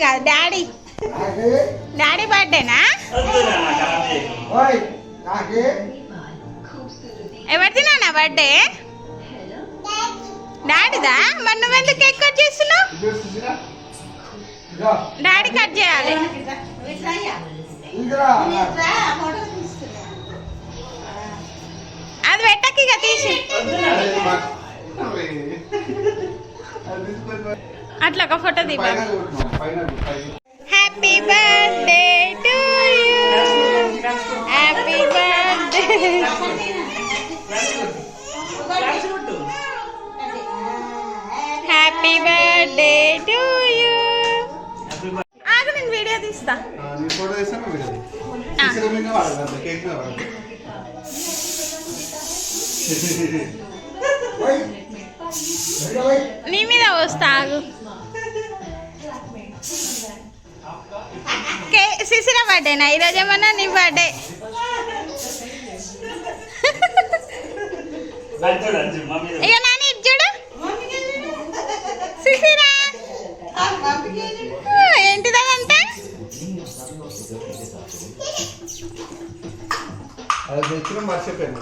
కాదు daddy daddy బర్త్డేనా ఎవరిది నాన్న బర్త్డే డాడీదా మరి నువ్వెందుకు కేక్ కట్ చేస్తున్నావు డాడీ కట్ చేయాలి అది పెట్టకి ఇక తీసి అట్లా ఒక ఫోటో తీ happy birthday to you happy birthday happy birthday to you ఆగు నేను వీడియో తీస్తా నీ మీద వస్తా ఆగు శిశిర బర్త్డేనా ఈరోజు ఏమన్నా నీ బర్త్డే ఇక నాని ఇది చూడు శిశిర ఏంటిది అదంతా మర్చిపోయింది